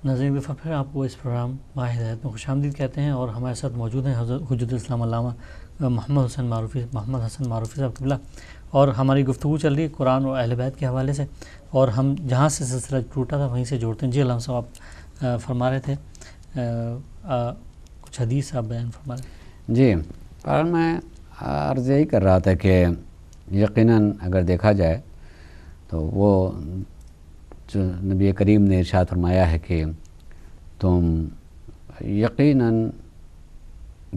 ناظرین بھی پھر آپ کو اس پروگرام ماہ ہدایت میں خوش آمدید کہتے ہیں، اور ہمارے ساتھ موجود ہیں حضرت حجت الاسلام علامہ محمد حسن معروفی صاحب قبلہ، اور ہماری گفتگو چل رہی ہے قرآن اور اہل بیت کے حوالے سے، اور ہم جہاں سے سلسلہ ٹوٹا تھا وہیں سے جوڑتے ہیں۔ جی علامہ صاحب آپ فرما رہے تھے، کچھ حدیث آپ بیان فرما رہے تھے۔ جی، اور میں عرض یہی کر رہا تھا کہ یقیناً اگر دیکھا جائے تو وہ جو نبی کریم نے ارشاد فرمایا ہے کہ تم یقیناً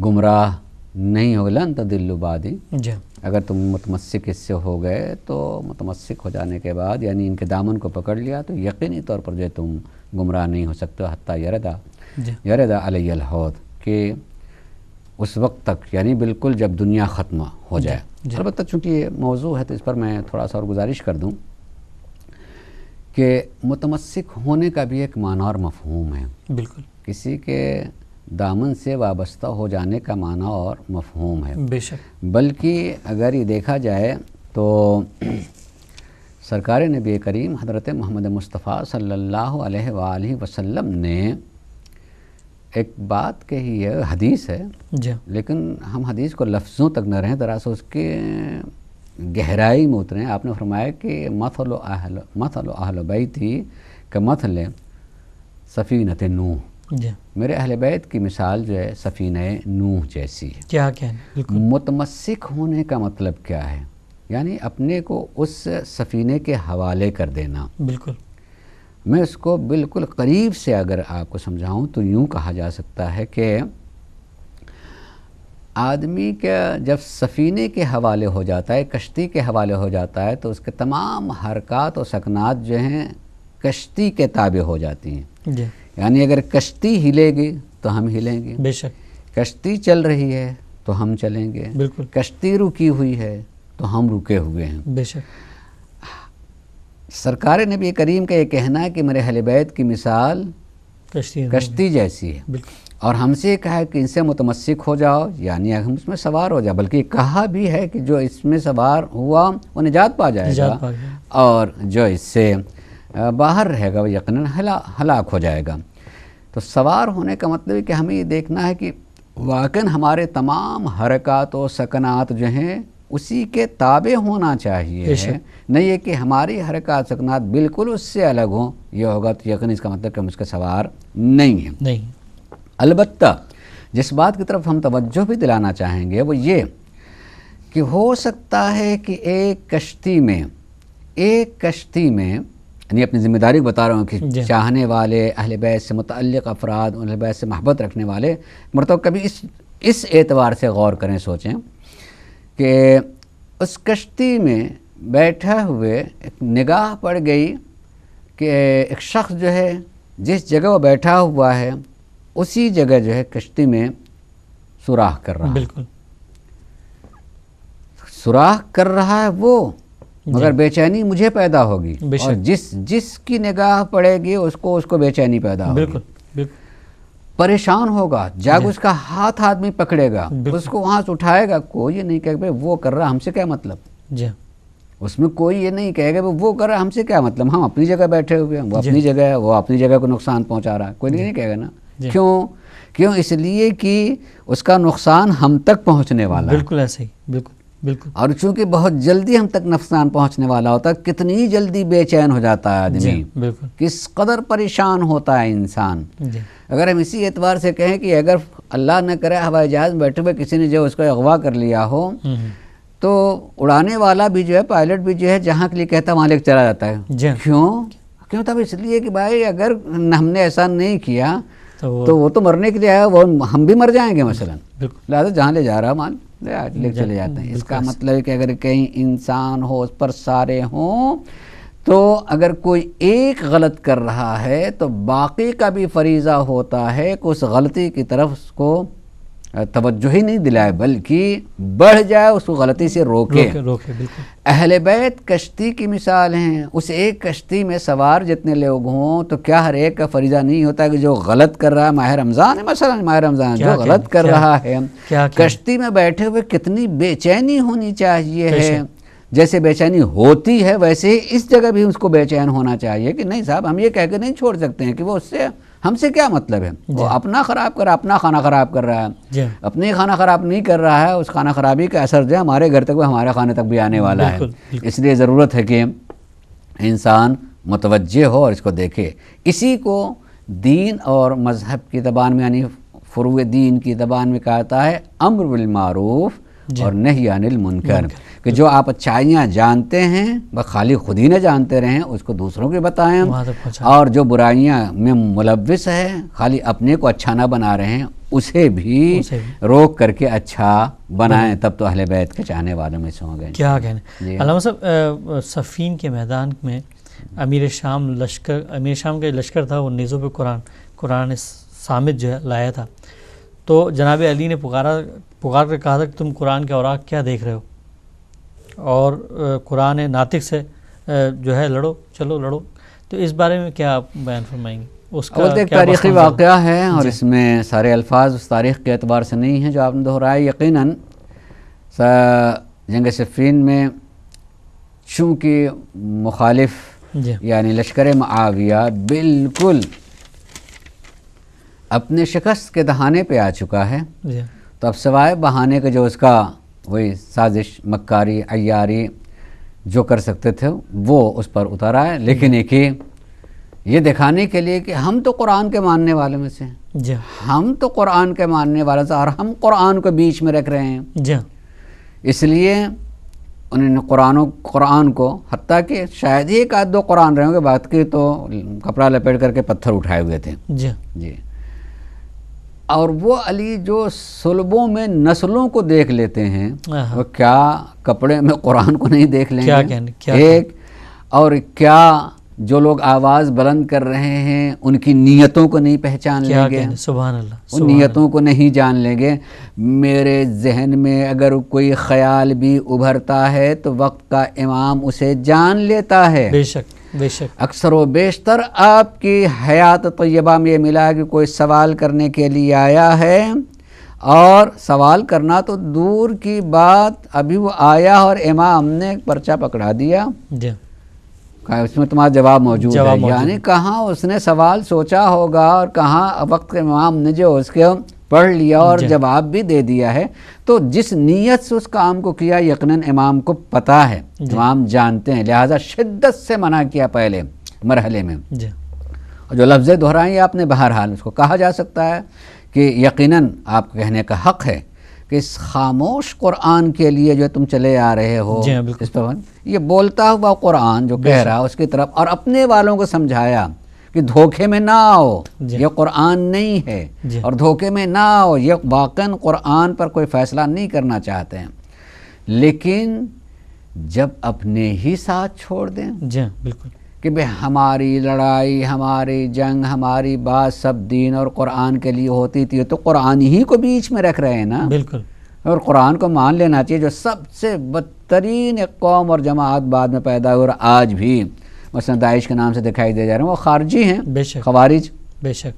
گمراہ نہیں ہو، لن تضلوا بعدی، جی اگر تم متمسک اس سے ہو گئے تو متمسک ہو جانے کے بعد یعنی ان کے دامن کو پکڑ لیا تو یقینی طور پر جو ہے تم گمراہ نہیں ہو سکتے حتیٰ یردا علی الحوض، کہ اس وقت تک یعنی بالکل جب دنیا ختم ہو جائے۔ البتہ چونکہ یہ موضوع ہے تو اس پر میں تھوڑا سا اور گزارش کر دوں کہ متمسک ہونے کا بھی ایک معنی اور مفہوم ہے۔ بالکل، کسی کے دامن سے وابستہ ہو جانے کا معنی اور مفہوم ہے، بے شک، بلکہ اگر یہ دیکھا جائے تو سرکار نبی کریم حضرت محمد مصطفیٰ صلی اللہ علیہ وآلہ وسلم نے ایک بات کہی ہے، حدیث ہے، جی لیکن ہم حدیث کو لفظوں تک نہ رہیں، دراصل اس کے گہرائی میں اتریں۔ آپ نے فرمایا کہ مثل اہل بیتی کمثل سفینۃ نوح، جی، میرے اہل بیت کی مثال جو ہے سفینہ نوح جیسی ہے۔ کیا کہنا، بالکل متمسک ہونے کا مطلب کیا ہے؟ یعنی اپنے کو اس سفینے کے حوالے کر دینا۔ بالکل، میں اس کو بالکل قریب سے اگر آپ کو سمجھاؤں تو یوں کہا جا سکتا ہے کہ آدمی کا جب سفینے کے حوالے ہو جاتا ہے، کشتی کے حوالے ہو جاتا ہے، تو اس کے تمام حرکات و سکنات جو ہیں کشتی کے تابع ہو جاتی ہیں۔ جی یعنی اگر کشتی ہلے گی تو ہم ہلیں گے، بے شک، کشتی چل رہی ہے تو ہم چلیں گے، بالکل، کشتی رکی ہوئی ہے تو ہم رکے ہوئے ہیں۔ بے شک، سرکار نبی کریم کا یہ کہنا ہے کہ میرے اہل بیت کی مثال کشتی جیسی ہے، بالکل، اور ہم سے کہا ہے کہ ان سے متمسک ہو جاؤ، یعنی ہم اس میں سوار ہو جاؤ، بلکہ کہا بھی ہے کہ جو اس میں سوار ہوا وہ نجات پا جائے گا، اور جو اس سے باہر رہے گا وہ یقیناً ہلاک ہو جائے گا۔ تو سوار ہونے کا مطلب ہے کہ ہمیں یہ دیکھنا ہے کہ واقعاً ہمارے تمام حرکات و سکنات جو ہیں اسی کے تابع ہونا چاہیے ہے، نہیں یہ کہ ہماری حرکات سکنات بالکل اس سے الگ ہوں، یہ ہوگا تو یقیناً اس کا مطلب کہ ہم اس کا سوار نہیں ہیں۔ نہیں، البتہ جس بات کی طرف ہم توجہ بھی دلانا چاہیں گے وہ یہ کہ ہو سکتا ہے کہ ایک کشتی میں یعنی اپنی ذمہ داری بتا رہا ہوں کہ چاہنے والے اہل بیت سے متعلق افراد، اہل بیت سے محبت رکھنے والے مرتبہ کبھی اس اعتبار سے غور کریں، سوچیں کہ اس کشتی میں بیٹھا ہوئے ایک نگاہ پڑ گئی کہ ایک شخص جو ہے جس جگہ وہ بیٹھا ہوا ہے اسی جگہ جو ہے کشتی میں سوراخ کر رہا ہے، بالکل، سوراخ کر رہا ہے وہ، مگر بے چینی مجھے پیدا ہوگی، اور جس کی نگاہ پڑے گی اس کو بے چینی پیدا ہوگی، بالکل، بالکل، پریشان ہوگا، جاگ اس کا ہاتھ آدمی پکڑے گا، اس کو وہاں سے اٹھائے گا، کوئی یہ نہیں کہے گا وہ کر رہا ہم سے کیا مطلب، جی اس میں کوئی یہ نہیں کہے گا وہ کر رہا ہم سے کیا مطلب، ہم اپنی جگہ بیٹھے ہوئے ہیں، وہ اپنی جگہ ہے، وہ اپنی جگہ کو نقصان پہنچا رہا ہے، کوئی نہیں کہے گا نا۔ کیوں؟ اس لیے کہ اس کا نقصان ہم تک پہنچنے والا ہے، بالکل ایسے ہی، بالکل، بالکل، اور چونکہ بہت جلدی ہم تک نقصان پہنچنے والا ہوتا ہے، کتنی جلدی بے چین ہو جاتا ہے آدمی، بالکل، کس قدر پریشان ہوتا ہے انسان۔ اگر ہم اسی اعتبار سے کہیں کہ اگر اللہ نہ کرے ہوائی جہاز میں بیٹھے ہوئے کسی نے جو اس کو اغوا کر لیا ہو تو اڑانے والا بھی جو ہے، پائلٹ بھی جو ہے جہاں کے لیے کہتا ہے وہاں لے کے چلا جاتا ہے۔ کیوں تب اس لیے کہ بھائی اگر ہم نے ایسا نہیں کیا تو وہ تو مرنے کے لیے آیا، وہ ہم بھی مر جائیں گے مثلا، لہٰذا جہاں لے جا رہا مان لے چلے جاتے ہیں۔ اس کا مطلب ہے کہ اگر کہیں انسان ہو اس پر سارے ہوں تو اگر کوئی ایک غلط کر رہا ہے تو باقی کا بھی فریضہ ہوتا ہے کہ اس غلطی کی طرف اس کو توجہ ہی نہیں دلائے بلکہ بڑھ جائے، اس کو غلطی سے روکے۔ بالکل، اہل بیت کشتی کی مثال ہیں، اس ایک کشتی میں سوار جتنے لوگ ہوں تو کیا ہر ایک کا فریضہ نہیں ہوتا کہ جو غلط کر رہا ہے، ماہ رمضان ہے مثلا، ماہ رمضان جو غلط کر رہا ہے، کشتی میں بیٹھے ہوئے کتنی بے چینی ہونی چاہیے ہے جیسے بے چینی ہوتی ہے ویسے ہی اس جگہ بھی اس کو بے چین ہونا چاہیے کہ نہیں صاحب ہم یہ کہہ کے نہیں چھوڑ سکتے ہیں کہ وہ اس سے ہم سے کیا مطلب ہے، وہ اپنا خراب کر رہا ہے، اپنا کھانا خراب کر رہا ہے، اپنے کھانا خراب نہیں کر رہا ہے، اس کھانا خرابی کا اثر جو ہے ہمارے گھر تک بھی ہمارے کھانے تک بھی آنے والا ہے۔ اس لیے ضرورت ہے کہ انسان متوجہ ہو اور اس کو دیکھے۔ اسی کو دین اور مذہب کی زبان میں یعنی فروع دین کی زبان میں کہا جاتا ہے امر بالمعروف اور نہی عن المنکر، کہ جو آپ اچھائیاں جانتے ہیں وہ خالی خود ہی نہ جانتے رہیں، اس کو دوسروں کو بتائیں، اور جو برائیاں میں ملوث ہے خالی اپنے کو اچھا نہ بنا رہے ہیں اسے بھی روک کر کے اچھا بنائیں، تب تو اہل بیت کے چاہنے والوں میں سے ہوں گے۔ کیا کہنے علامہ صاحب، صفین کے میدان میں امیر شام کا لشکر تھا، وہ نیزوں پہ قرآن صامت جو ہے لایا تھا، تو جناب علی نے پکار کر کہا تھا کہ تم قرآن کے اوراق کیا دیکھ رہے ہو، اور قرآن ناطق سے جو ہے لڑو، چلو لڑو۔ تو اس بارے میں کیا آپ بیان فرمائیں گے؟ اس کا ایک تاریخی واقعہ ہے اور اس میں سارے الفاظ اس تاریخ کے اعتبار سے نہیں ہیں جو آپ نے دہرائے۔ یقیناً جنگ صفین میں چونکہ مخالف یعنی لشکر معاویہ بالکل اپنے شکست کے دہانے پہ آ چکا ہے، تو اب سوائے بہانے کے جو اس کا وہی سازش مکاری عیاری جو کر سکتے تھے وہ اس پر اتر آئے، لیکن ایک ہی یہ دکھانے کے لیے کہ ہم تو قرآن کے ماننے والے میں سے ہیں، ہم تو قرآن کے ماننے والے سے، اور ہم قرآن کو بیچ میں رکھ رہے ہیں، اس لیے انہوں نے قرآن کو حتیٰ کہ شاید ہی ایک آدھ دو قرآن رہے ہوں گے، بات کی تو کپڑا لپیٹ کر کے پتھر اٹھائے ہوئے تھے۔ جی اور وہ علی جو صلبوں میں نسلوں کو دیکھ لیتے ہیں وہ کیا کپڑے میں قرآن کو نہیں دیکھ لیں گے؟ ایک اور کیا جو لوگ آواز بلند کر رہے ہیں ان کی نیتوں کو نہیں پہچان لیں گے؟ سبحان اللہ، ان نیتوں کو نہیں جان لیں گے۔ میرے ذہن میں اگر کوئی خیال بھی ابھرتا ہے تو وقت کا امام اسے جان لیتا ہے۔ بے شک بے شک۔ اکثر و بیشتر آپ کی حیات طیبہ میں یہ ملا کہ کوئی سوال کرنے کے لیے آیا ہے، اور سوال کرنا تو دور کی بات، ابھی وہ آیا اور امام نے پرچہ پکڑا دیا، اس میں تمہارا جواب موجود ہے، یعنی کہاں اس نے سوال سوچا ہوگا اور کہاں وقت کے امام نے جو اس کے پڑھ لیا اور جواب بھی دے دیا ہے۔ تو جس نیت سے اس کام کو کیا یقیناً امام کو پتہ ہے، امام جانتے ہیں، لہٰذا شدت سے منع کیا پہلے مرحلے میں۔ اور جو لفظ دہرائیں آپ نے بہرحال اس کو کہا جا سکتا ہے کہ یقیناً آپ کہنے کا حق ہے کہ اس خاموش قرآن کے لیے جو تم چلے آ رہے ہو، اس پر یہ بولتا ہوا قرآن جو کہہ رہا اس کی طرف، اور اپنے والوں کو سمجھایا کہ دھوکے میں نہ آؤ، یہ قرآن نہیں ہے، اور دھوکے میں نہ آؤ، یہ واقعاً قرآن پر کوئی فیصلہ نہیں کرنا چاہتے ہیں، لیکن جب اپنے ہی ساتھ چھوڑ دیں بالکل کہ بھئی ہماری لڑائی، ہماری جنگ، ہماری بات سب دین اور قرآن کے لیے ہوتی تھی، تو قرآن ہی کو بیچ میں رکھ رہے ہیں نا۔ بالکل، اور قرآن کو مان لینا چاہیے، جو سب سے بدترین ایک قوم اور جماعت بعد میں پیدا ہوئی اور آج بھی مثلا داعش کے نام سے دکھائی دے جا رہے ہیں، وہ خارجی ہیں، بے شک خوارج، بے شک،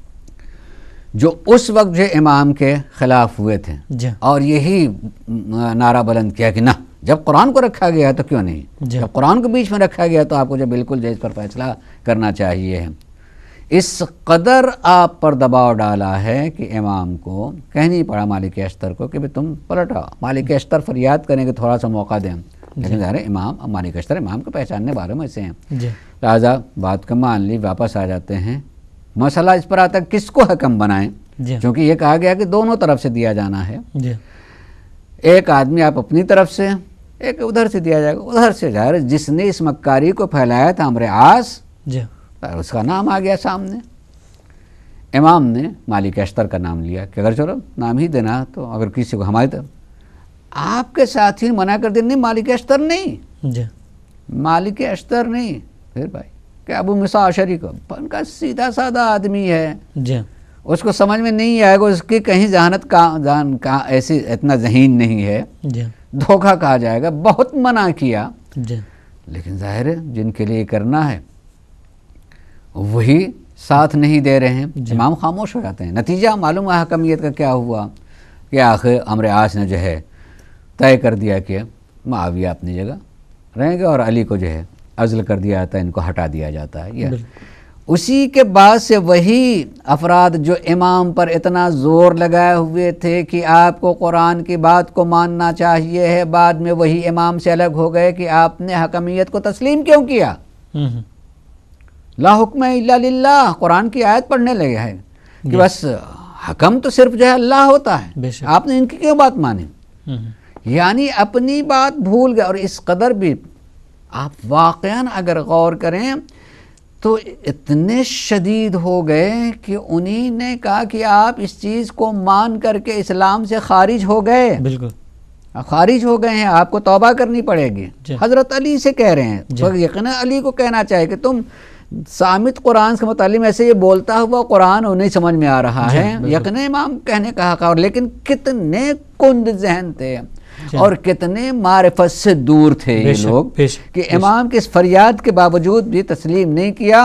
جو اس وقت جو امام کے خلاف ہوئے تھے اور یہی نعرہ بلند کیا کہ نہ، جب قرآن کو رکھا گیا تو کیوں نہیں، جب قرآن کو بیچ میں رکھا گیا تو آپ کو جو بالکل جائز پر فیصلہ کرنا چاہیے ہے۔ اس قدر آپ پر دباؤ ڈالا ہے کہ امام کو کہنی پڑا مالک اشتر کو کہ تم پلٹ آؤ۔ مالک اشتر فریاد کریں کہ تھوڑا سا موقع دیں، لیکن ظاہر امام مالک اشتر امام کو پہچاننے والوں میں سے ہیں، لہٰذا بات کا مان لی، واپس آ جاتے ہیں۔ مسئلہ اس پر آتا ہے کس کو حکم بنائیں، کیونکہ یہ کہا گیا کہ دونوں طرف سے دیا جانا ہے، ایک آدمی آپ اپنی طرف سے، ایک ادھر سے دیا جائے گا، ادھر سے ظاہر جس نے اس مکاری کو پھیلایا تھا عمرو عاص، اس کا نام آ گیا سامنے۔ امام نے مالک اشتر کا نام لیا کہ اگر چلو نام ہی دینا تو اگر کسی کو ہماری طرف، آپ کے ساتھ ہی منع کر دیں، نہیں مالک اشتر نہیں، مالک اشتر نہیں، پھر بھائی کہ ابو موسیٰ اشعری کو، ان کا سیدھا سادہ آدمی ہے، اس کو سمجھ میں نہیں آئے گا، اس کی کہیں ذہانت کا ایسی اتنا ذہین نہیں ہے، دھوکہ کہا جائے گا، بہت منع کیا، لیکن ظاہر ہے جن کے لیے کرنا ہے وہی ساتھ نہیں دے رہے ہیں، امام خاموش ہو جاتے ہیں۔ نتیجہ معلوم ہے حکمیت کا کیا ہوا کہ آخر عمرو عاص نے جو ہے طے کر دیا کہ معاویہ اپنی جگہ رہیں گے اور علی کو جو ہے عزل کر دیا جاتا ہے، ان کو ہٹا دیا جاتا ہے. یہ اسی کے بعد سے وہی افراد جو امام پر اتنا زور لگائے ہوئے تھے کہ آپ کو قرآن کی بات کو ماننا چاہیے ہے، بعد میں وہی امام سے الگ ہو گئے کہ آپ نے حکمیت کو تسلیم کیوں کیا. لا حکم الا للہ، قرآن کی آیت پڑھنے لگے ہیں کہ بس حکم تو صرف جو ہے اللہ ہوتا ہے، آپ نے ان کی کیوں بات مانی. یعنی اپنی بات بھول گئے. اور اس قدر بھی آپ واقعاً اگر غور کریں تو اتنے شدید ہو گئے کہ انہی نے کہا کہ آپ اس چیز کو مان کر کے اسلام سے خارج ہو گئے. بالکل خارج ہو گئے ہیں، آپ کو توبہ کرنی پڑے گی. حضرت علی سے کہہ رہے ہیں. تو یقیناً علی کو کہنا چاہیے کہ تم صامت قرآن کے متعلق ایسے یہ بولتا ہوا قرآن انہیں سمجھ میں آ رہا ہے. یقیناً امام کہنے کا حق. اور لیکن کتنے کند ذہن تھے اور کتنے معرفت سے دور تھے یہ لوگ کہ امام کے اس فریاد کے باوجود بھی تسلیم نہیں کیا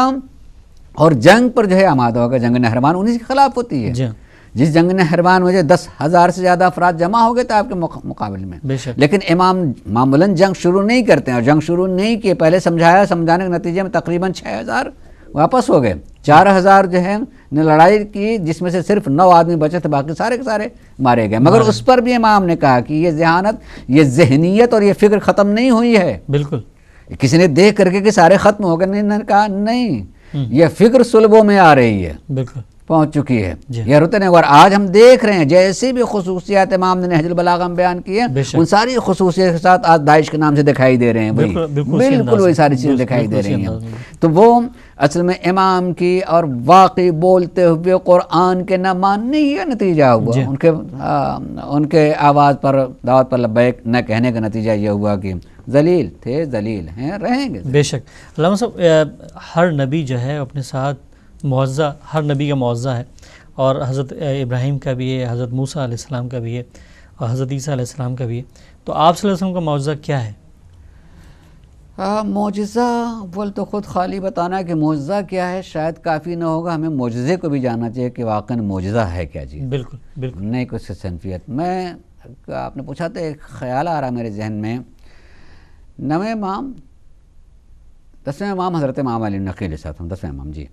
اور جنگ پر جو ہے آمادہ ہوگا. جنگ نہروان انہی کے خلاف ہوتی ہے. جس جنگ نہروان میں 10,000 سے زیادہ افراد جمع ہو گئے تھے آپ کے مقابل میں. لیکن امام معمولاً جنگ شروع نہیں کرتے ہیں اور جنگ شروع نہیں کیے. پہلے سمجھانے کے نتیجے میں تقریباً 6,000 واپس ہو گئے. 4,000 جو ہے نے لڑائی کی جس میں سے صرف 9 آدمی بچے تھے، باقی سارے کے سارے مارے گئے. مگر اس پر بھی امام نے کہا کہ یہ ذہانت، یہ ذہنیت اور یہ فکر ختم نہیں ہوئی ہے. بالکل کسی نے دیکھ کر کے کہ سارے ختم ہو گئے، نہیں، کہا نہیں، یہ فکر صلبوں میں آ رہی ہے، بالکل پہنچ چکی ہے. یہ رتن ہے. اور آج ہم دیکھ رہے ہیں جیسی بھی خصوصیات امام نے نہج البلاغہ میں بیان کی ہیں، ان ساری خصوصیات کے ساتھ آج داعش کے نام سے دکھائی دے رہے ہیں. بالکل وہی ساری چیزیں دکھائی دے رہی ہیں. تو وہ اصل میں امام کی اور واقعی بولتے ہوئے قرآن کے نہ ماننے ہی کا نتیجہ ہوا. ان کے آواز پر، دعوت پر لبیک نہ کہنے کا نتیجہ یہ ہوا کہ ذلیل تھے، ذلیل ہیں، رہیں گے. بے شک علامہ صاحب، ہر نبی جو ہے اپنے ساتھ معجزہ، ہر نبی کا معجزہ ہے، اور حضرت ابراہیم کا بھی ہے، حضرت موسیٰ علیہ السلام کا بھی ہے، اور حضرت عیسیٰ علیہ السلام کا بھی ہے. تو آپ صلی اللہ علیہ وسلم کا معجزہ کیا ہے؟ معجزہ بول تو خود خالی بتانا کہ معجزہ کیا ہے شاید کافی نہ ہوگا. ہمیں معجزے کو بھی جاننا چاہیے کہ واقعاً معجزہ ہے کیا چیز. بالکل بالکل نہیں کچھ صنفیت. میں آپ نے پوچھا تو ایک خیال آ رہا میرے ذہن میں. 9ویں امام، 10ویں امام حضرت امام علی نقی علیہ السلام، 10ویں امام جی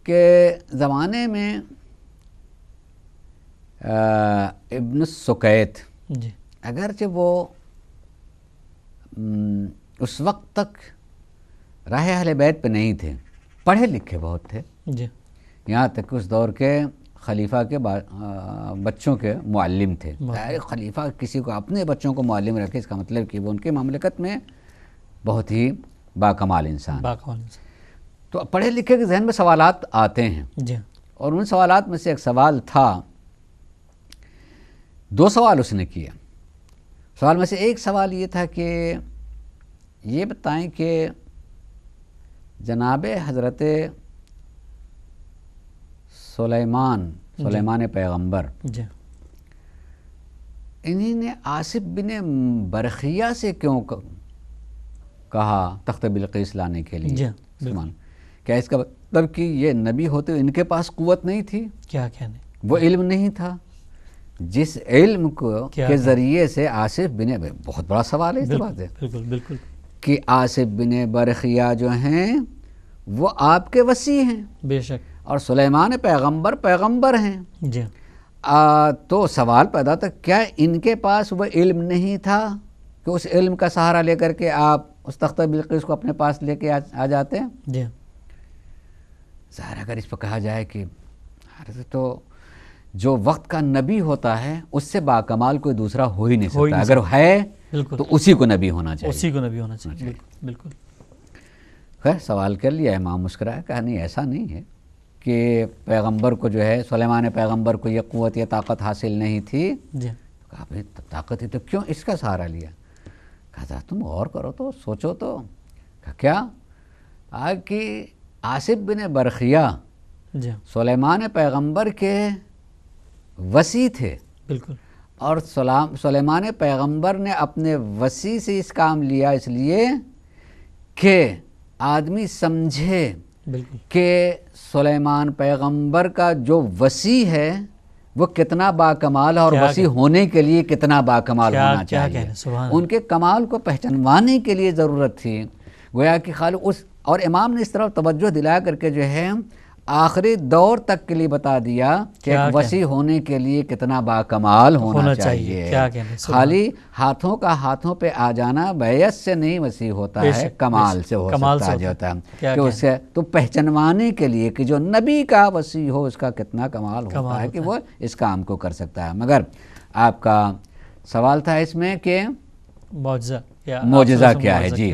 کے زمانے میں ابن السکیت جی، اگرچہ وہ اس وقت تک راہ اہل بیت پہ نہیں تھے، پڑھے لکھے بہت تھے جی، یہاں تک اس دور کے خلیفہ کے بچوں کے معلم تھے. خلیفہ کسی کو اپنے بچوں کو معلم رکھے، اس کا مطلب کہ وہ ان کے مملکت میں بہت ہی باکمال انسان. تو پڑھے لکھے کے ذہن میں سوالات آتے ہیں جی، اور ان سوالات میں سے ایک سوال تھا، 2 سوال اس نے کیا. سوال میں سے ایک سوال یہ تھا کہ یہ بتائیں کہ جناب حضرت سلیمان پیغمبر جی، انہی نے آصف بن برخیہ سے کیوں کہا تخت بلقیس لانے کے لیے جی؟ کیا اس کا مطلب کہ یہ نبی ہوتے ان کے پاس قوت نہیں تھی؟ کیا نہیں، وہ علم نہیں تھا جس علم کے ذریعے سے آصف بن، بہت بڑا سوال ہے اس بات ہے بالکل کہ آصف بن برخیہ جو ہیں وہ آپ کے وصی ہیں بے شک، اور سلیمان پیغمبر ہیں جی. تو سوال پیدا تھا کیا ان کے پاس وہ علم نہیں تھا کہ اس علم کا سہارا لے کر کے آپ اس تختہ بلقیس کو اپنے پاس لے کے آ جاتے ہیں جی. ظاہر اگر اس پہ کہا جائے کہ تو جو وقت کا نبی ہوتا ہے اس سے باکمال کوئی دوسرا ہو ہی نہیں سکتا. اگر ہے تو اسی کو نبی ہونا چاہیے. بالکل. خیر سوال کر لیا، امام مسکرایا، کہا نہیں ایسا نہیں ہے کہ پیغمبر کو جو ہے سلیمان پیغمبر کو یہ قوت یا طاقت حاصل نہیں تھی جی. کہا بھئی طاقت ہی تو کیوں اس کا سہارا لیا؟ کہا تم غور کرو تو، سوچو تو. کہا کیا کہ آصف بن برخیہ جی سلیمان پیغمبر کے وصی تھے بالکل، اور سلیمان پیغمبر نے اپنے وصی سے اس کام لیا اس لیے کہ آدمی سمجھے بالکل کہ سلیمان پیغمبر کا جو وصی ہے وہ کتنا باکمال اور وسیع ہونے کے لیے کتنا باکمال ہونا چاہیے. ان کے کمال کو پہچانوانے کے لیے ضرورت تھی. گویا کہ خالق اس، اور امام نے اس طرح توجہ دلا کر کے جو ہے آخری دور تک کے لیے بتا دیا کہ ایک وسیع ہونے کے لیے کتنا باکمال ہونا چاہیے. خالی ہاتھوں کا ہاتھوں پہ آ جانا بیعت سے نہیں وسیع ہوتا ہے، کمال سے ہو سکتا ہوتا ہے کہ اسے تو پہچانوانے کے لیے کہ جو نبی کا وسیع ہو اس کا کتنا کمال ہوتا ہے کہ وہ اس کام کو کر سکتا ہے. مگر آپ کا سوال تھا اس میں کہ معجزہ کیا ہے. جی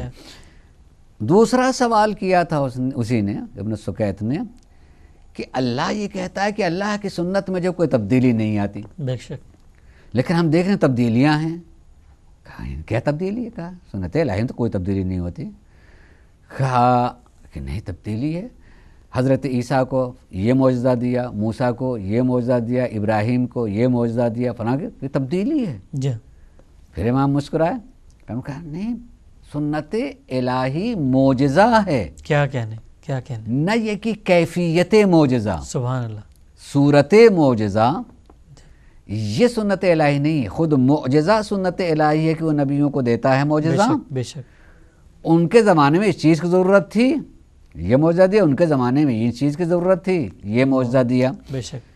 دوسرا سوال کیا تھا اسی نے، ابن سکیت نے، کہ اللہ یہ کہتا ہے کہ اللہ کی سنت میں جو کوئی تبدیلی نہیں آتی، بے شک، لیکن ہم دیکھ رہے ہیں تبدیلیاں ہیں. کیا تبدیلی ہے؟ کہا سنت الہی میں تو کوئی تبدیلی نہیں ہوتی. کہا کہ نہیں تبدیلی ہے. حضرت عیسیٰ کو یہ معجزہ دیا، موسیٰ کو یہ معجزہ دیا، ابراہیم کو یہ معجزہ دیا، فلاں یہ تبدیلی ہے. جی. پھر امام مسکرائے، کہا نہیں، سنت الہی معجزہ ہے. کیا کہنے نہ یہ کہ کیفیت معجزہ، سبحان اللہ، صورت معجزہ یہ سنت الہی نہیں ہے. خود معجزہ سنت الہی ہے کہ وہ نبیوں کو دیتا ہے معجزہ. بے شک. ان کے زمانے میں اس چیز کی ضرورت تھی، یہ معجزہ دیا. ان کے زمانے میں اس چیز کی ضرورت تھی، یہ معجزہ دیا. بے شک.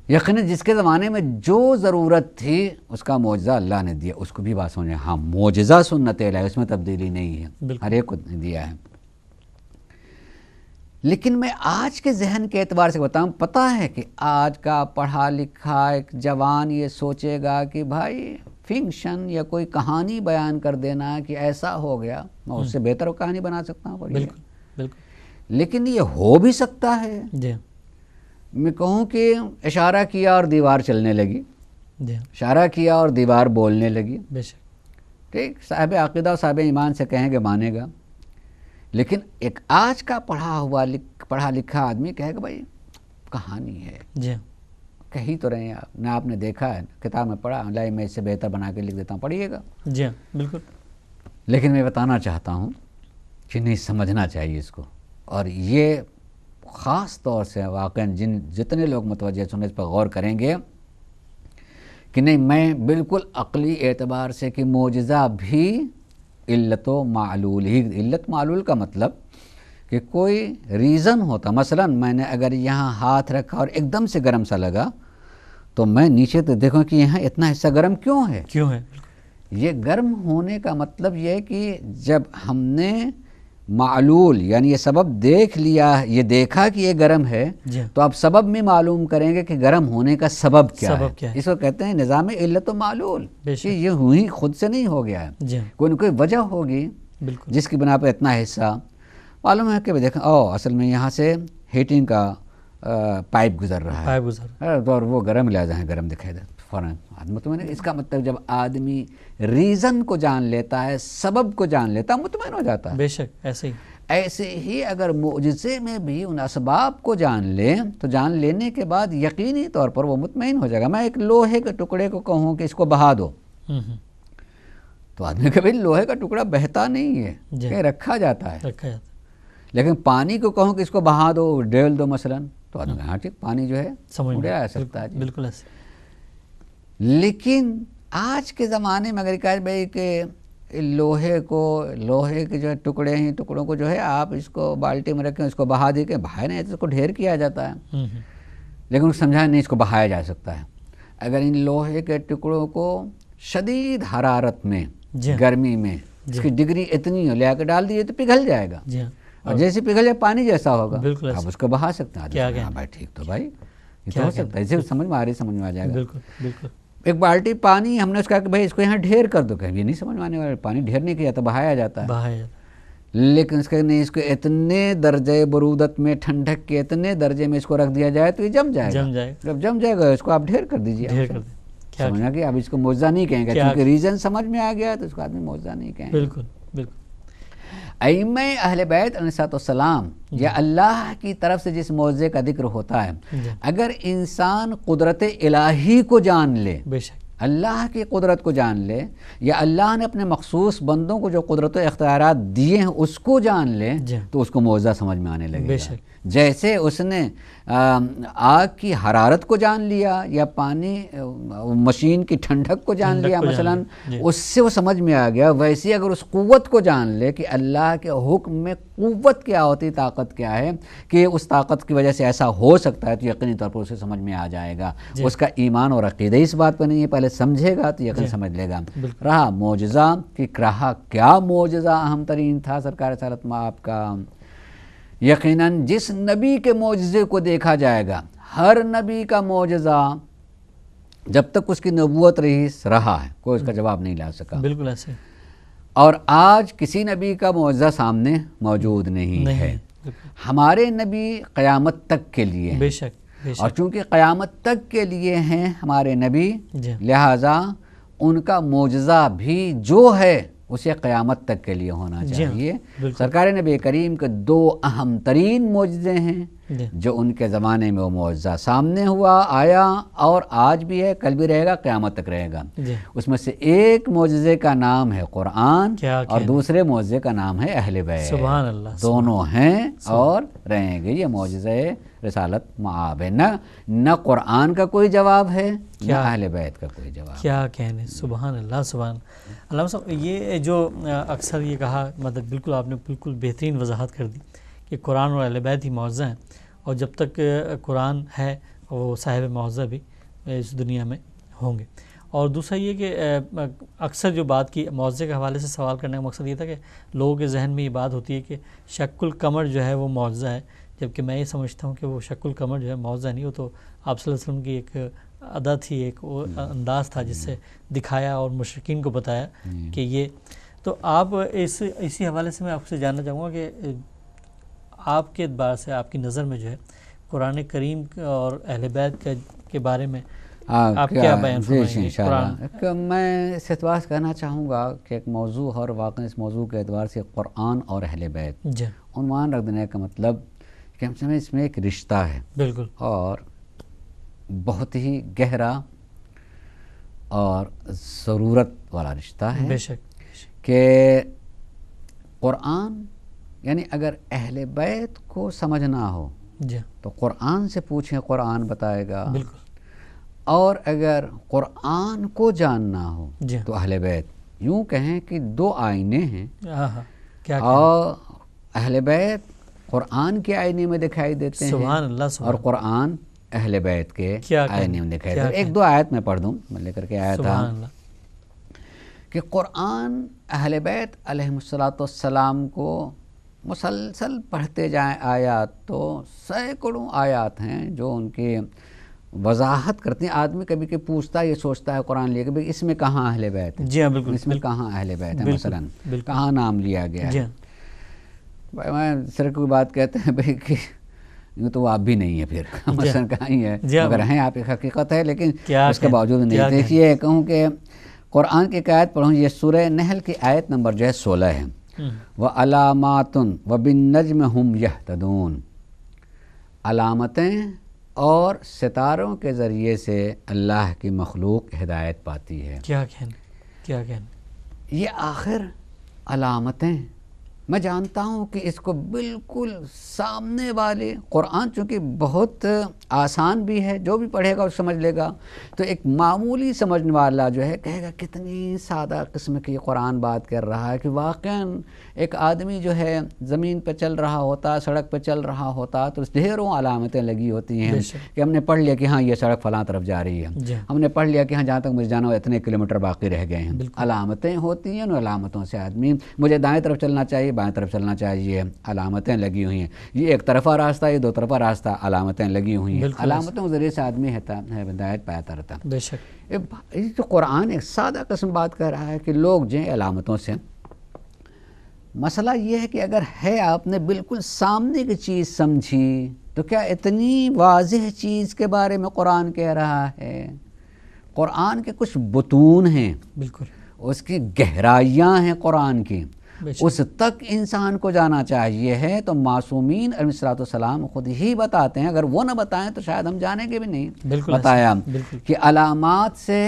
یقیناً جس کے زمانے میں جو ضرورت تھی اس کا معجزہ اللہ نے دیا. اس کو بھی بات سمجھیں، ہاں معجزہ سنت الہی، اس میں تبدیلی نہیں ہے، ہر ایک کو دیا ہے. لیکن میں آج کے ذہن کے اعتبار سے بتاؤں، پتہ ہے کہ آج کا پڑھا لکھا ایک جوان یہ سوچے گا کہ بھائی فنکشن یا کوئی کہانی بیان کر دینا کہ ایسا ہو گیا، میں اس سے بہتر کہانی بنا سکتا ہوں. بالکل بالکل. لیکن یہ ہو بھی سکتا ہے. جی. میں کہوں کہ اشارہ کیا اور دیوار چلنے لگی، جی. اشارہ کیا اور دیوار بولنے لگی. بے شک. ٹھیک، صاحب عقیدہ اور صاحب ایمان سے کہیں گے مانے گا. لیکن ایک آج کا پڑھا لکھا آدمی کہے گا بھائی کہانی ہے. جی. کہی تو رہے ہیں آپ، نہ آپ نے دیکھا ہے، کتاب میں پڑھا، لائی میں اس سے بہتر بنا کے لکھ دیتا ہوں، پڑھیے گا. جی بالکل. لیکن میں بتانا چاہتا ہوں کہ نہیں، سمجھنا چاہیے اس کو. اور یہ خاص طور سے واقعاً جتنے لوگ متوجہ سنیں اس پر غور کریں گے کہ نہیں، میں بالکل عقلی اعتبار سے کہ معجزہ بھی علت و معلول ہی. علت معلول کا مطلب کہ کوئی ریزن ہوتا. مثلا میں نے اگر یہاں ہاتھ رکھا اور ایک دم سے گرم سا لگا تو میں نیچے تو دیکھوں کہ یہاں اتنا حصہ گرم کیوں ہے. یہ گرم ہونے کا مطلب یہ ہے کہ جب ہم نے معلول یعنی یہ سبب دیکھ لیا، یہ دیکھا کہ یہ گرم ہے، تو آپ سبب میں معلوم کریں گے کہ گرم ہونے کا سبب کیا ہے. اس کو کہتے ہیں نظام علت و معلول. یہ ہوئی خود سے نہیں ہو گیا ہے، کوئی نہ کوئی وجہ ہوگی جس کی بنا پہ اتنا حصہ معلوم ہے کہ دیکھیں اصل میں یہاں سے ہیٹنگ کا پائپ گزر رہا ہے اور وہ گرم لہذا ہے، گرم دکھائی دے فوراً مطمئن. اس کا مطلب جب آدمی ریزن کو جان لیتا ہے، سبب کو جان لیتا ہے، مطمئن ہو جاتا ہے. بے شک. ایسے ہی اگر معجزے میں بھی ان اسباب کو جان لیں تو جان لینے کے بعد یقینی طور پر وہ مطمئن ہو جائے گا. میں ایک لوہے کے ٹکڑے کو کہوں کہ اس کو بہا دو، تو آدمی کبھی لوہے کا ٹکڑا بہتا نہیں ہے، کہ رکھا جاتا ہے. لیکن پانی کو کہوں کہ اس کو بہا دو، ڈیل دو مثلاً، تو آدمی ہاں ٹھیک، پانی جو ہے اڑا سکتا ہے. بالکل ایسے. لیکن آج کے زمانے میں اگر کہا بھائی کہ لوہے کے جو ہے ٹکڑے ہیں، ٹکڑوں کو جو ہے آپ اس کو بالٹی میں رکھیں، اس کو بہا دے کے بہائے نہیں تو اس کو ڈھیر کیا جاتا ہے. لیکن سمجھا نہیں اس کو بہایا جا سکتا ہے. اگر ان لوہے کے ٹکڑوں کو شدید حرارت میں، گرمی میں، اس کی ڈگری اتنی ہو لے کے ڈال دیے تو پگھل جائے گا، اور جیسے پگھل جائے پانی جیسا ہوگا، آپ اس کو بہا سکتے ہیں. ہاں بھائی ٹھیک، تو بھائی یہ تو ہو سکتا ہے، اسے سمجھ میں آ جائے گا. بالکل. ایک بالٹی پانی ہم نے اس کہا کہ بھائی اس کو یہاں ڈھیر کر دو، کہ یہ نہیں سمجھ میں آنے والا، پانی ڈھیر نہیں کیا تو بہایا جاتا ہے. لیکن اس کے نہیں، اس کو اتنے درجے برودت میں، ٹھنڈک کے اتنے درجے میں اس کو رکھ دیا جائے تو یہ جم جائے گا. جب جم جائے گا اس کو آپ ڈھیر کر دیجیے. سمجھنا کہ اب اس کو معجزہ نہیں کہیں گے، کیونکہ ریزن سمجھ میں آ گیا تو اس کو آدمی معجزہ نہیں کہیں گے. بالکل. ائمہ اہل بیت علیہ السلام یا اللہ کی طرف سے جس معجزے کا ذکر ہوتا ہے، اگر انسان قدرت الہی کو جان لے، اللہ کی قدرت کو جان لے یا اللہ نے اپنے مخصوص بندوں کو جو قدرت و اختیارات دیے ہیں اس کو جان لے تو اس کو معجزہ سمجھ میں آنے لگے گا۔ جیسے اس نے آگ کی حرارت کو جان لیا یا پانی مشین کی ٹھنڈک کو جان لیا مثلا، اس سے وہ سمجھ میں آ گیا، ویسے اگر اس قوت کو جان لے کہ اللہ کے حکم میں قوت کیا ہوتی، طاقت کیا ہے، کہ اس طاقت کی وجہ سے ایسا ہو سکتا ہے، تو یقینی طور پر اسے سمجھ میں آ جائے گا۔ اس کا ایمان اور عقیدہ اس بات پر نہیں ہے، پہلے سمجھے گا تو یقین سمجھ لے گا۔ رہا معجزہ کہ رہا کیا معجزہ اہم ترین تھا سرکار رسالت مآب کا، یقیناً جس نبی کے معجزے کو دیکھا جائے گا، ہر نبی کا معجزہ جب تک اس کی نبوت رہا ہے کوئی اس کا جواب نہیں لا سکا، بالکل ایسے، اور آج کسی نبی کا معجزہ سامنے موجود نہیں ہے۔ ہمارے نبی قیامت تک کے لیے، بے شک، اور چونکہ قیامت تک کے لیے ہیں ہمارے نبی، لہٰذا ان کا معجزہ بھی جو ہے اسے قیامت تک کے لیے ہونا چاہیے۔ سرکار نبی کریم کے دو اہم ترین معجزے ہیں جو ان کے زمانے میں وہ معجزہ سامنے ہوا، آیا، اور آج بھی ہے، کل بھی رہے گا، قیامت تک رہے گا۔ اس میں سے ایک معجزے کا نام ہے قرآن اور دوسرے معجزے کا نام ہے اہل بیت۔ سبحان اللہ، دونوں ہیں اور رہیں گے۔ یہ معجزہ رسالت مآب ہے، نہ قرآن کا کوئی جواب ہے نہ اہل بیت کا کوئی جواب۔ کیا کہنے، سبحان اللہ، سبحان اللہ۔ علامہ صاحب یہ جو اکثر یہ کہا، مطلب بالکل آپ نے بالکل بہترین وضاحت کر دی کہ قرآن اور اہل بیت ہی معجزہ ہیں، اور جب تک قرآن ہے وہ صاحب معجزہ بھی اس دنیا میں ہوں گے۔ اور دوسرا یہ کہ اکثر جو بات کی معجزے کے حوالے سے سوال کرنے کا مقصد یہ تھا کہ لوگوں کے ذہن میں یہ بات ہوتی ہے کہ شق القمر جو ہے وہ معجزہ ہے، جبکہ میں یہ سمجھتا ہوں کہ وہ شق القمر جو ہے معجزہ نہیں، وہ تو آپ صلی اللہ علیہ وسلم کی ایک ادا تھی، ایک انداز تھا جس سے دکھایا اور مشرکین کو بتایا کہ یہ۔ تو آپ اسی حوالے سے میں آپ سے جاننا چاہوں گا کہ آپ کے اعتبار سے، آپ کی نظر میں جو ہے قرآن کریم اور اہل بیت کے بارے میں آپ کیا بیان فرمائیں گے؟ میں اس اعتبار سے کہنا چاہوں گا کہ ایک موضوع اور واقعی اس موضوع کے اعتبار سے قرآن اور اہل بیت عنوان رکھ دینے کا مطلب کہ ہم سمجھیں اس میں ایک رشتہ ہے، بالکل، اور بہت ہی گہرا اور ضرورت والا رشتہ ہے۔ بے شک کہ قرآن یعنی اگر اہل بیت کو سمجھنا ہو تو قرآن سے پوچھیں، قرآن بتائے گا، بالکل، اور اگر قرآن کو جاننا ہو تو اہل بیت، یوں کہیں کہ دو آئینے ہیں، اور اہل بیت قرآن کے آئینے میں دکھائی دیتے ہیں، سبحان اللہ، اور قرآن اہل بیت کے آئینے میں دکھائی دیتے ہیں۔ ایک دو آیت میں پڑھ دوں، میں لے کر کے آیا تھا کہ قرآن اہل بیت علیہ السلام کو مسلسل پڑھتے جائیں آیات تو سینکڑوں آیات ہیں جو ان کی وضاحت کرتے ہیں۔ آدمی کبھی کہ پوچھتا ہے، یہ سوچتا ہے قرآن لے کے بھئی اس میں کہاں اہل بیت ہے، جی ہاں بالکل، اس میں کہاں اہل بیت ہے، مثلا کہاں نام لیا گیا ہے۔ میں صرف کوئی بات کہتے ہیں بھئی کہ یہ تو آپ بھی نہیں ہے، پھر مثلا کہاں ہی ہے، مگر ہیں آپ، ایک حقیقت ہے، لیکن اس کے باوجود نہیں۔ دیکھیے کہوں کہ قرآن کی ایک آیت پڑھوں، یہ سورہ نحل کی آیت نمبر جو ہے 16 ہے، وَعَلَامَاتٌ وَبِالنَّجْمِ هُمْ يَهْتَدُونَ، علامتیں اور ستاروں کے ذریعے سے اللہ کی مخلوق ہدایت پاتی ہے۔ کیا کہنا، یہ آخر علامتیں، میں جانتا ہوں کہ اس کو بالکل سامنے والے، قرآن چونکہ بہت آسان بھی ہے، جو بھی پڑھے گا وہ سمجھ لے گا، تو ایک معمولی سمجھنے والا جو ہے کہے گا کتنی سادہ قسم کی قرآن بات کر رہا ہے، کہ واقعاً ایک آدمی جو ہے زمین پہ چل رہا ہوتا، سڑک پہ چل رہا ہوتا تو ڈھیروں علامتیں لگی ہوتی ہیں کہ ہم نے پڑھ لیا کہ ہاں یہ سڑک فلاں طرف جا رہی ہے، ہم نے پڑھ لیا کہ ہاں جہاں تک مجھے جانا ہو اتنے کلومیٹر باقی رہ گئے ہیں۔ علامتیں ہوتی ہیں، ان علامتوں سے آدمی، مجھے دائیں طرف چلنا چاہیے، بائیں طرف چلنا چاہیے، علامتیں لگی ہوئی ہیں، یہ ایک طرفہ راستہ، یہ دو طرفہ راستہ، علامتیں لگی ہوئی ہیں، علامتوں کے ذریعے سے آدمی ہدایت پاتا رہتا۔ بے شک یہ تو قرآن ایک سادہ قسم بات کر رہا ہے کہ لوگ جو ہیں علامتوں سے، مسئلہ یہ ہے کہ اگر ہے آپ نے بالکل سامنے کی چیز سمجھی تو کیا اتنی واضح چیز کے بارے میں قرآن کہہ رہا ہے؟ قرآن کے کچھ بطون ہیں، بالکل، اس کی گہرائیاں ہیں قرآن کی، اس تک انسان کو جانا چاہیے ہے، تو معصومین علیہ السلام خود ہی بتاتے ہیں، اگر وہ نہ بتائیں تو شاید ہم جانیں گے بھی نہیں۔ بتایا کہ علامات سے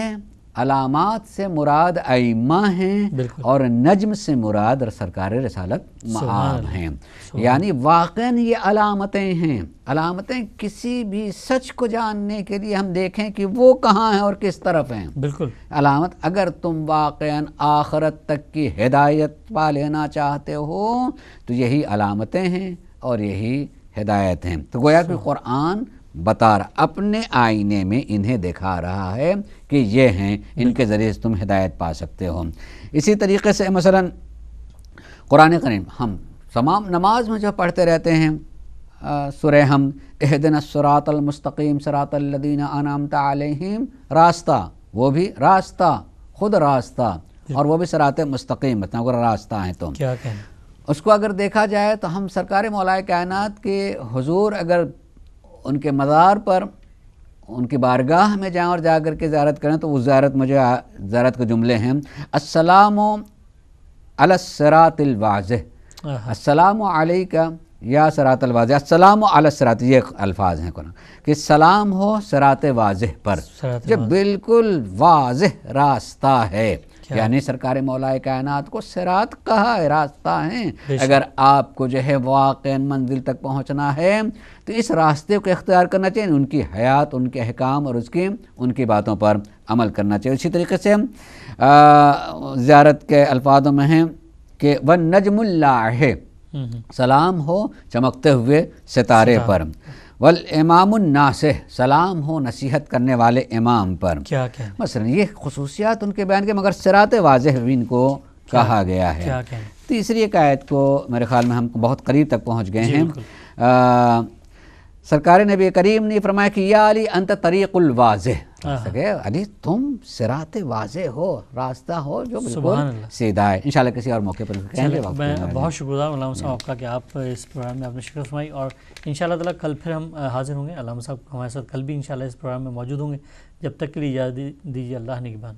علامات سے مراد ائمہ ہیں بالکل، اور نجم سے مراد سرکار رسالت مآب ہیں. یعنی واقعاً یہ علامتیں ہیں. علامتیں کسی بھی سچ کو جاننے کے لیے ہم دیکھیں کہ وہ کہاں ہیں اور کس طرف ہیں. بالکل علامت اگر تم واقعاً آخرت تک کی ہدایت پا لینا چاہتے ہو تو یہی علامتیں ہیں اور یہی ہدایت ہیں. تو گویا کہ قرآن بتا رہا، اپنے آئینے میں انہیں دکھا رہا ہے کہ یہ ہیں، ان کے ذریعے سے تم ہدایت پا سکتے ہو. اسی طریقے سے مثلا قرآن کریم ہم تمام نماز میں جو پڑھتے رہتے ہیں سورہ ہم اہدنا الصراط المستقیم صراط الذین انعمت علیہم، راستہ، وہ بھی راستہ، خود راستہ، اور وہ بھی صراط مستقیم، مطلب اگر راستہ ہیں تو کیا کہیں. اس کو اگر دیکھا جائے تو ہم سرکار مولا کائنات کے حضور اگر ان کے مزار پر ان کی بارگاہ میں جائیں اور جا کر کے زیارت کریں تو اس زیارت کے جملے ہیں السلام علی الصراط الواضح، السلام علیکہ یا صراط الواضح، السلام علی الصراط، یہ الفاظ ہیں قرآن کہ سلام ہو صراط واضح پر، جو بالکل واضح راستہ ہے. یعنی سرکار مولا کائنات کو صراط کہا ہے، راستہ ہیں. اگر آپ کو جو ہے واقعاً منزل تک پہنچنا ہے تو اس راستے کو اختیار کرنا چاہیے، ان کی حیات، ان کے احکام اور ان کی باتوں پر عمل کرنا چاہیے. اسی طریقے سے زیارت کے الفاظوں میں ہیں کہ وَالنَّجْمُ اللَّاعِحِ، سلام ہو چمکتے ہوئے ستارے پر، والامام الناصح، سلام ہو نصیحت کرنے والے امام پر. کیا کہیں. مثلا یہ خصوصیات ان کے بیان کے، مگر صراط واضح بھی ان کو کہا گیا ہے. کیا کہیں. تیسری ایک آیت کو میرے خیال میں ہم بہت قریب تک پہنچ گئے ہیں. سرکار نبی کریم نے فرمایا کہ یا علی انت طریق الواضح، علی تم صراط واضح ہو، راستہ ہو جو بالکل سیدھا ہے. انشاءاللہ کسی اور موقع پر کہیں گے. میں بہت شکر گزار علامہ صاحب آپ کا کہ آپ اس پروگرام میں آپ نے شرکت فرمائی، اور انشاءاللہ تعالیٰ کل پھر ہم حاضر ہوں گے. علامہ صاحب ہمارے ساتھ کل بھی انشاءاللہ اس پروگرام میں موجود ہوں گے. جب تک کے لیے اجازت دیجیے. اللہ نگہبان.